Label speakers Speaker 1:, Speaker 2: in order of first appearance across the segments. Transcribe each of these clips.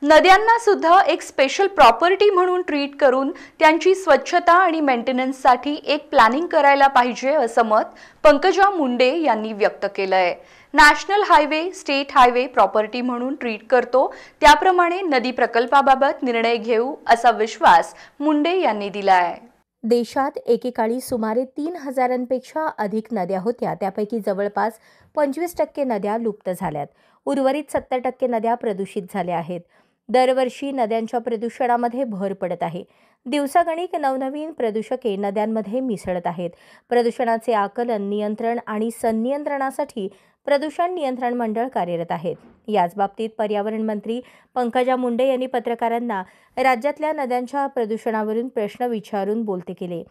Speaker 1: नद्यांना सुद्धा एक स्पेशल प्रॉपर्टी म्हणून ट्रीट करून त्यांची स्वच्छता आणि मेंटेनन्ससाठी एक प्लॅनिंग करायला पाहिजे असं मत पंकजा मुंडे यांनी व्यक्त केलंय। National highway state highway property म्हणून ट्रीट करतो त्याप्रमाणे नदी प्रकल्पाबाबत निर्णय घेऊ असा विश्वास मुंडे यांनी दिलाय।
Speaker 2: देशात एकेकाळी सुमारे 3,000पेक्षा अधिक नद्या होत्या। त्यापैकी जवळपास 25% नद्या लुप्त झाल्यात। उर्वरित 70% नद्या प्रदूषित झाल्या आहेत। दरवर्षी नद्यांच्या प्रदूषणामध्ये भर पडत आहे। दिवसागणिक नवनवीन प्रदूषके नद्यांमध्ये मिसळत आहेत। प्रदूषणाचे आकलन, नियंत्रण आणि संनियंत्रणासाठी प्रदूषण नियंत्रण मंडळ कार्यरत आहेत। याच बाबतीत पर्यावरण मंत्री पंकजा मुंडे यांनी पत्रकारांना राज्यातल्या नद्यांच्या प्रदूषणावरून प्रश्न विचारून बोलते केले।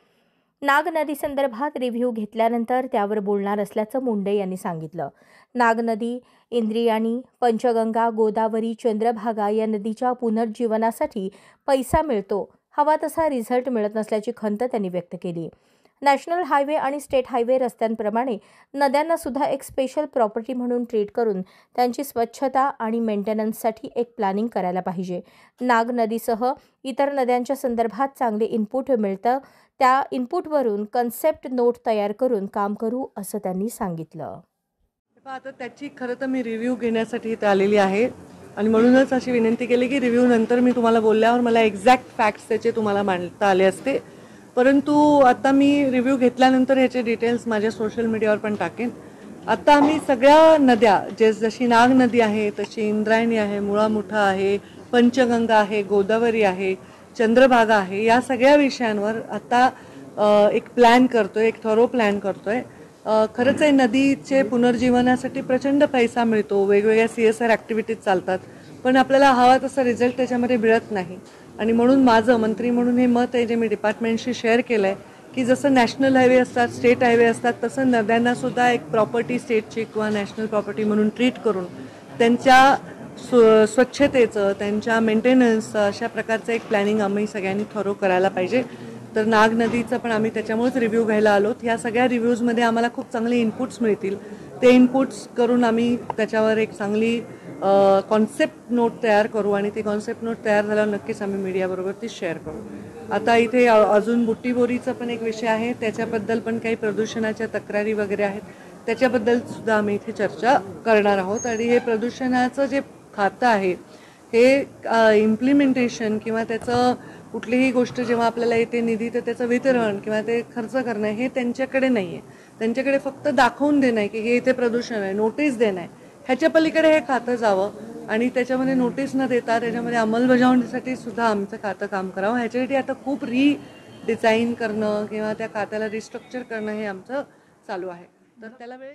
Speaker 2: नाग नदी संदर्भात रिव्ह्यू घेतल्यानंतर त्यावर बोलणार असल्याचं मुंडे यांनी सांगितलं। नाग नदी, इंद्रियाणी, पंचगंगा, गोदावरी, चंद्रभागा या नदीच्या पुनर्जीवनासाठी पैसा मिळतो, हवा तसा रिझल्ट मिळत नसल्याची खंत त्यांनी व्यक्त केली। नॅशनल हायवे आणि स्टेट हायवे रस्त्यांप्रमाणे नद्यांना सुद्धा एक स्पेशल प्रॉपर्टी म्हणून ट्रीट करून त्यांची स्वच्छता आणि मेंटेनन्ससाठी एक प्लॅनिंग करायला पाहिजे। नाग नदीसह इतर नद्यांच्या संदर्भात चांगले इनपुट मिळतं, त्या इनपुटवरून कन्सेप्ट नोट तयार करून काम करू असं त्यांनी सांगितलं।
Speaker 3: आता त्याची खरं तर मी रिव्ह्यू घेण्यासाठी इथे आलेली आहे आणि म्हणूनच अशी विनंती केली की रिव्ह्यू नंतर मी तुम्हाला बोलल्यावर मला एक्झॅक्ट फॅक्ट्स त्याचे तुम्हाला मांडता आले असते, परंतु आता मी रिव्ह्यू घेतल्यानंतर ह्याचे डिटेल्स माझ्या सोशल मीडियावर पण टाकेन। आता आम्ही सगळ्या नद्या जशी नाग नदी आहे, तशी इंद्रायणी आहे, मुळा मुठा आहे, पंचगंगा आहे, गोदावरी आहे, चंद्रभागा आहे, या सगळ्या विषयांवर आता एक प्लॅन करतोय, एक थॉरो प्लॅन करतोय। खरंच आहे, नदीचे पुनर्जीवनासाठी प्रचंड पैसा मिळतो, वेगवेगळ्या CSR ॲक्टिव्हिटीज चालतात, पण आपल्याला हवा तसा रिझल्ट त्याच्यामध्ये मिळत नाही। आणि म्हणून माझं मंत्री म्हणून हे मत आहे जे मी डिपार्टमेंटशी शेअर केलं आहे की जसं नॅशनल हायवे असतात, स्टेट हायवे असतात, तसं नद्यांना सुद्धा एक प्रॉपर्टी स्टेटची किंवा नॅशनल प्रॉपर्टी म्हणून ट्रीट करून त्यांच्या स्वच्छतेचं, त्यांच्या मेंटेनन्सचं अशा प्रकारचं एक प्लॅनिंग आम्ही सगळ्यांनी थॉरो करायला पाहिजे। तर नाग नदीचं पण आम्ही त्याच्यामुळेच रिव्ह्यू घ्यायला आलोत। ह्या सगळ्या रिव्ह्यूजमध्ये आम्हाला खूप चांगले इनपुट्स मिळतील, ते इनपुट्स करून आम्ही त्याच्यावर एक चांगली कॉन्सेप्ट नोट तयार करू आणि ती कॉन्सेप्ट नोट तयार झाल्यावर नक्कीच आम्ही मीडियाबरोबर ती शेअर करू। आता इथे अजून बुट्टीबोरीचा पण एक विषय आहे, त्याच्याबद्दल पण काही प्रदूषणाच्या तक्रारी वगैरे आहेत, त्याच्याबद्दल सुद्धा आम्ही इथे चर्चा करणार आहोत। आणि हे प्रदूषणाचं जे खातं आहे हे इम्प्लिमेंटेशन किंवा त्याचं कुठलीही गोष्ट जेव्हा आपल्याला येते निधी, तर त्याचं वितरण किंवा ते खर्च करणं हे त्यांच्याकडे नाही आहे। त्यांच्याकडे फक्त दाखवून देणं आहे की हे इथे प्रदूषण आहे, नोटीस देणं आहे। ह्याच्या पलीकडे हे खातं जावं आणि त्याच्यामध्ये नोटीस न देता त्याच्यामध्ये अंमलबजावणीसाठी सुद्धा आमचं खातं काम करावं। ह्याच्यासाठी आता खूप डिझाईन करणं किंवा त्या खात्याला रिस्ट्रक्चर करणं हे आमचं चालू आहे। तर त्याला वेळ